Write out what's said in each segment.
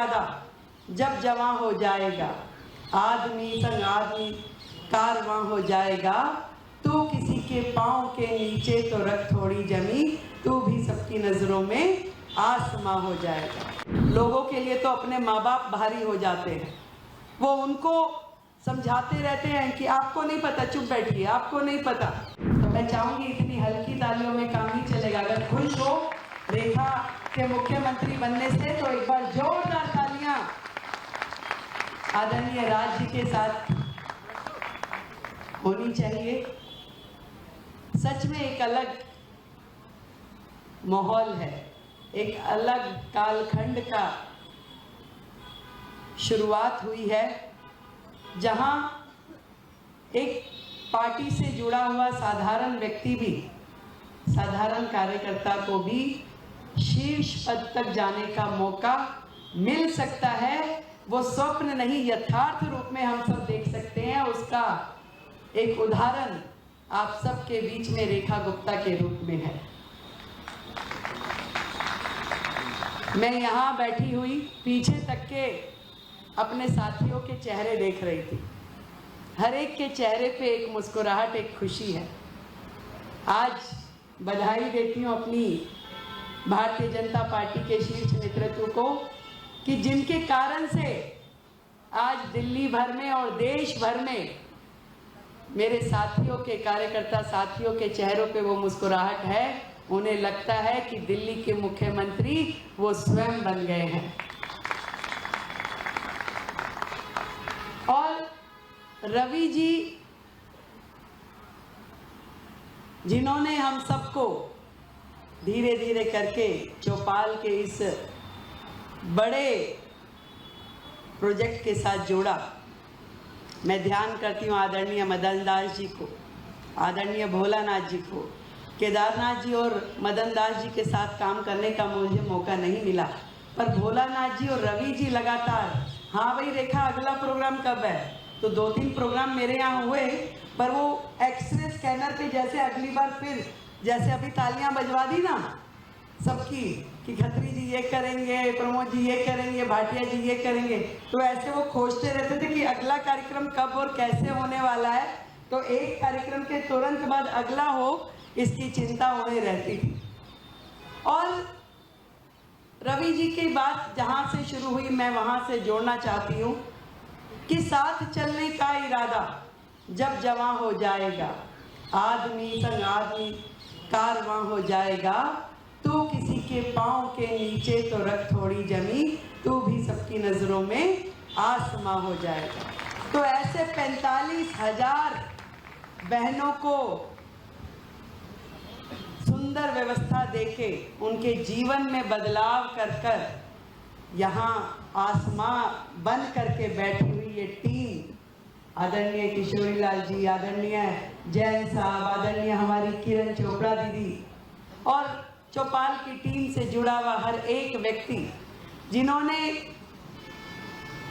इरादा जब जवां हो जाएगा, आदमी संग आदमी कारवां हो जाएगा, तू किसी के पाँव के नीचे तो रख थोड़ी जमी, तू भी सबकी नजरों में आसमां हो जाएगा। लोगों के लिए तो अपने माँ बाप भारी हो जाते हैं, वो उनको समझाते रहते हैं कि आपको नहीं पता, चुप बैठिए, आपको नहीं पता। तो मैं चाहूंगी इतनी हल्की तालियों में काम नहीं चलेगा। अगर खुश हो रेखा के मुख्यमंत्री बनने से तो एक बार जोरदार तालियां आदरणीय राज जी के साथ होनी चाहिए। सच में एक अलग माहौल है, एक अलग कालखंड का शुरुआत हुई है, जहां एक पार्टी से जुड़ा हुआ साधारण व्यक्ति भी, साधारण कार्यकर्ता को भी शीर्ष पद तक जाने का मौका मिल सकता है। वो स्वप्न नहीं, यथार्थ रूप में हम सब देख सकते हैं। उसका एक उदाहरण आप सबके बीच में रेखा गुप्ता के रूप में है। मैं यहाँ बैठी हुई पीछे तक के अपने साथियों के चेहरे देख रही थी। हर एक के चेहरे पे एक मुस्कुराहट, एक खुशी है। आज बधाई देती हूँ अपनी भारतीय जनता पार्टी के शीर्ष नेतृत्व को कि जिनके कारण से आज दिल्ली भर में और देश भर में मेरे साथियों के, कार्यकर्ता साथियों के चेहरों पे वो मुस्कुराहट है। उन्हें लगता है कि दिल्ली के मुख्यमंत्री वो स्वयं बन गए हैं। और रवि जी, जिन्होंने हम सबको धीरे धीरे करके चौपाल के इस बड़े प्रोजेक्ट के साथ जोड़ा, मैं ध्यान करती हूँ आदरणीय मदन दास जी को, आदरणीय भोलानाथ जी को। केदारनाथ जी और मदन दास जी के साथ काम करने का मुझे मौका नहीं मिला, पर भोलानाथ जी और रवि जी लगातार, हाँ भाई रेखा अगला प्रोग्राम कब है, तो 2-3 प्रोग्राम मेरे यहाँ हुए, पर वो एक्सरे स्कैनर पे जैसे अगली बार फिर जैसे अभी तालियां बजवा दी ना सबकी कि खत्री जी ये करेंगे, प्रमोद जी ये करेंगे, भाटिया जी ये करेंगे, तो ऐसे वो खोजते रहते थे कि अगला कार्यक्रम कब और कैसे होने वाला है, तो एक कार्यक्रम के तुरंत बाद अगला हो, इसकी चिंता उन्हें रहती थी। और रवि जी की बात जहाँ से शुरू हुई, मैं वहाँ से जोड़ना चाहती हूँ कि साथ चलने का इरादा जब जवां हो जाएगा, आदमी संग आदमी कारवां हो जाएगा, तू किसी के पाँव के नीचे तो रख थोड़ी जमी, तू भी सबकी नजरों में आसमां हो जाएगा। तो ऐसे 45,000 बहनों को सुंदर व्यवस्था देके उनके जीवन में बदलाव कर कर यहाँ आसमां बन करके बैठी हुई ये टीम, आदरणीय किशोरी लाल जी, आदरणीय जैन साहब, आदरणीय हमारी किरण चोपड़ा दीदी और चौपाल की टीम से जुड़ा हुआ हर एक व्यक्ति, जिन्होंने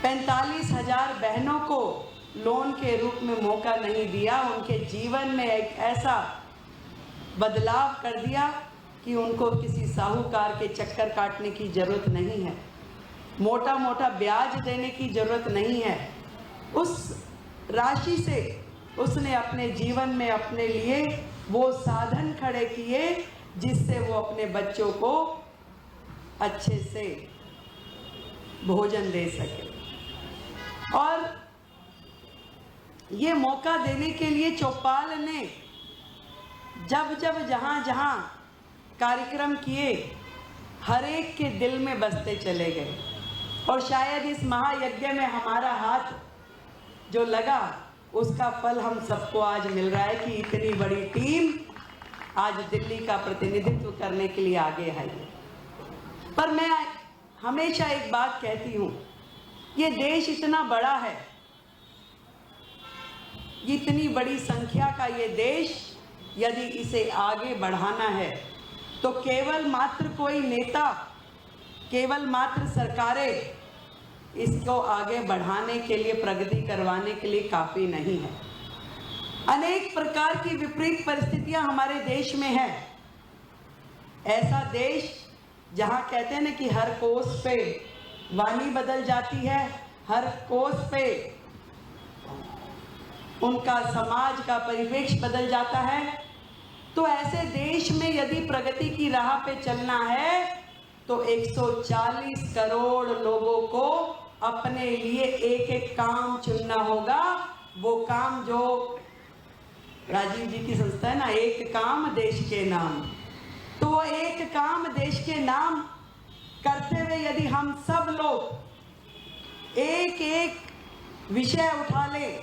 45,000 बहनों को लोन के रूप में मौका नहीं दिया, उनके जीवन में एक ऐसा बदलाव कर दिया कि उनको किसी साहूकार के चक्कर काटने की जरूरत नहीं है, मोटा मोटा ब्याज देने की जरूरत नहीं है। उस राशि से उसने अपने जीवन में अपने लिए वो साधन खड़े किए जिससे वो अपने बच्चों को अच्छे से भोजन दे सके। और ये मौका देने के लिए चौपाल ने जब जब जहाँ जहाँ कार्यक्रम किए, हर एक के दिल में बसते चले गए। और शायद इस महायज्ञ में हमारा हाथ जो लगा, उसका फल हम सबको आज मिल रहा है कि इतनी बड़ी टीम आज दिल्ली का प्रतिनिधित्व करने के लिए आगे आई है। पर मैं हमेशा एक बात कहती हूँ, ये देश इतना बड़ा है, इतनी बड़ी संख्या का ये देश, यदि इसे आगे बढ़ाना है तो केवल मात्र कोई नेता, केवल मात्र सरकारें इसको आगे बढ़ाने के लिए, प्रगति करवाने के लिए काफ़ी नहीं है। अनेक प्रकार की विपरीत परिस्थितियां हमारे देश में है। ऐसा देश जहां कहते हैं ना कि हर कोस पे वाणी बदल जाती है, हर कोस पे उनका समाज का परिवेश बदल जाता है। तो ऐसे देश में यदि प्रगति की राह पे चलना है तो 140 करोड़ लोगों को अपने लिए एक एक काम चुनना होगा। वो काम जो राजीव जी की संस्था है ना, एक काम देश के नाम, तो वो एक काम देश के नाम करते हुए यदि हम सब लोग एक एक विषय उठा लें,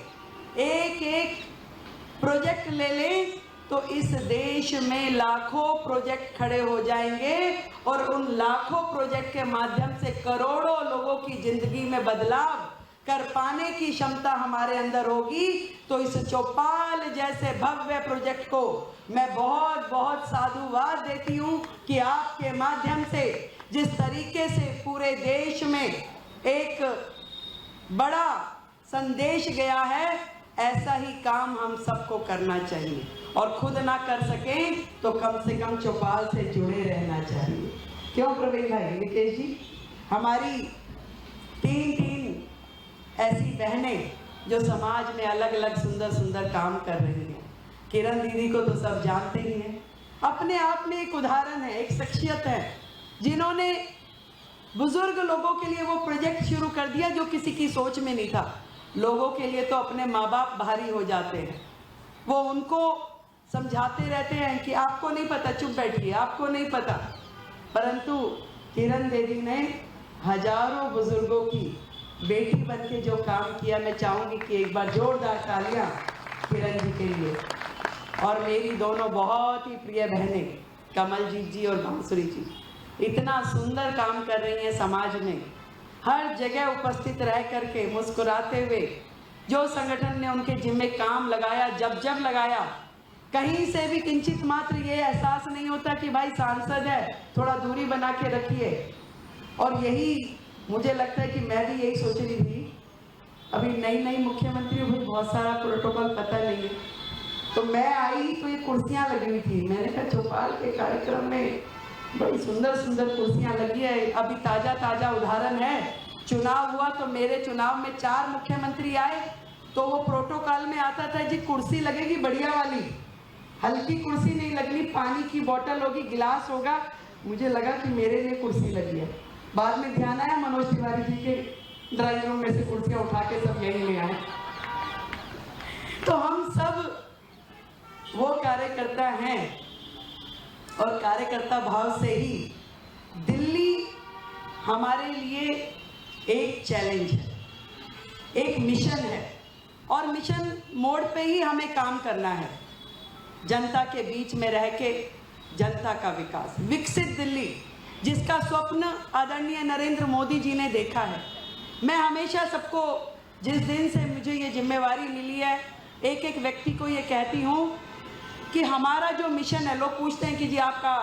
एक एक प्रोजेक्ट ले लें, तो इस देश में लाखों प्रोजेक्ट खड़े हो जाएंगे और उन लाखों प्रोजेक्ट के माध्यम से करोड़ों लोगों की जिंदगी में बदलाव कर पाने की क्षमता हमारे अंदर होगी। तो इस चौपाल जैसे भव्य प्रोजेक्ट को मैं बहुत बहुत साधुवाद देती हूँ कि आपके माध्यम से जिस तरीके से पूरे देश में एक बड़ा संदेश गया है, ऐसा ही काम हम सबको करना चाहिए और खुद ना कर सकें तो कम से कम चौपाल से जुड़े रहना चाहिए। क्यों प्रवीण भाई, निकेश जी, हमारी तीन ऐसी बहनें जो समाज में अलग अलग सुंदर सुंदर काम कर रही हैं। किरण दीदी को तो सब जानते ही हैं, अपने आप में एक उदाहरण है, एक शख्सियत है जिन्होंने बुजुर्ग लोगों के लिए वो प्रोजेक्ट शुरू कर दिया जो किसी की सोच में नहीं था। लोगों के लिए तो अपने माँ बाप भारी हो जाते हैं, वो उनको समझाते रहते हैं कि आपको नहीं पता, चुप बैठिए, आपको नहीं पता। परंतु किरण दीदी ने हजारों बुजुर्गों की बेटी बनके जो काम किया, मैं चाहूँगी कि एक बार जोरदार तालियां किरण जी के लिए। और मेरी दोनों बहुत ही प्रिय बहनें कमलजीत जी और बांसुरी जी इतना सुंदर काम कर रही हैं समाज में, हर जगह उपस्थित रह करके मुस्कुराते हुए। जो संगठन ने उनके जिम्मे काम लगाया, जब लगाया, कहीं से भी किंचित मात्र ये एहसास नहीं होता कि भाई सांसद है, थोड़ा दूरी बना के रखिए। और यही मुझे लगता है कि मैं भी यही सोच रही थी, अभी नई मुख्यमंत्री हुई, बहुत सारा प्रोटोकॉल पता नहीं है, तो मैं आई तो ये कुर्सियां लगी हुई थी। मैंने कहा चौपाल के कार्यक्रम में बड़ी सुंदर सुंदर कुर्सियां लगी है। अभी ताजा उदाहरण है, चुनाव हुआ तो मेरे चुनाव में 4 मुख्यमंत्री आए, तो वो प्रोटोकॉल में आता था जी कुर्सी लगेगी बढ़िया वाली, हल्की कुर्सी नहीं लगनी, पानी की बोतल होगी, गिलास होगा। मुझे लगा कि मेरे लिए कुर्सी लगी है। बाद में ध्यान आया मनोज तिवारी जी के ड्राइंग रूम में से कुर्सियां उठा के सब यहीं ले आए। तो हम सब वो कार्यकर्ता हैं और कार्यकर्ता भाव से ही दिल्ली हमारे लिए एक चैलेंज है, एक मिशन है और मिशन मोड पे ही हमें काम करना है। जनता के बीच में रह के जनता का विकास, विकसित दिल्ली जिसका स्वप्न आदरणीय नरेंद्र मोदी जी ने देखा है। मैं हमेशा सबको, जिस दिन से मुझे ये जिम्मेवारी मिली है, एक एक व्यक्ति को ये कहती हूँ कि हमारा जो मिशन है, लोग पूछते हैं कि जी आपका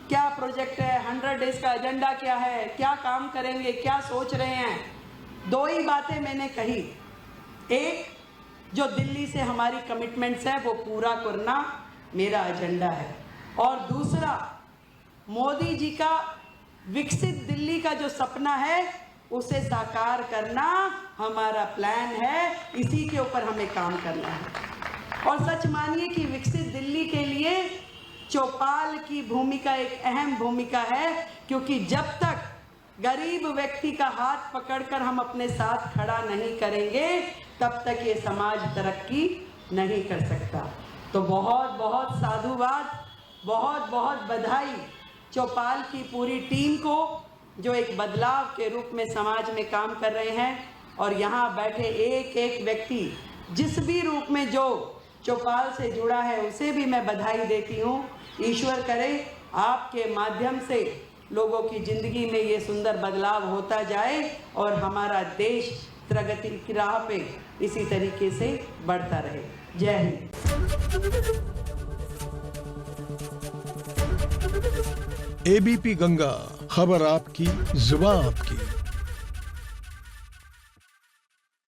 क्या प्रोजेक्ट है, 100 डेज का एजेंडा क्या है, क्या काम करेंगे, क्या सोच रहे हैं। 2 ही बातें मैंने कही, एक जो दिल्ली से हमारी कमिटमेंट्स है वो पूरा करना मेरा एजेंडा है, और दूसरा मोदी जी का विकसित दिल्ली का जो सपना है उसे साकार करना हमारा प्लान है। इसी के ऊपर हमें काम करना है। और सच मानिए कि विकसित दिल्ली के लिए चौपाल की भूमिका एक अहम भूमिका है, क्योंकि जब तक गरीब व्यक्ति का हाथ पकड़कर हम अपने साथ खड़ा नहीं करेंगे तब तक ये समाज तरक्की नहीं कर सकता। तो बहुत बहुत साधुवाद, बहुत बहुत बधाई चौपाल की पूरी टीम को जो एक बदलाव के रूप में समाज में काम कर रहे हैं। और यहाँ बैठे एक एक व्यक्ति जिस भी रूप में जो चौपाल से जुड़ा है उसे भी मैं बधाई देती हूँ। ईश्वर करे आपके माध्यम से लोगों की जिंदगी में ये सुंदर बदलाव होता जाए और हमारा देश प्रगति की राह पे इसी तरीके से बढ़ता रहे। जय हिंद। एबीपी गंगा, खबर आपकी, जुबान आपकी।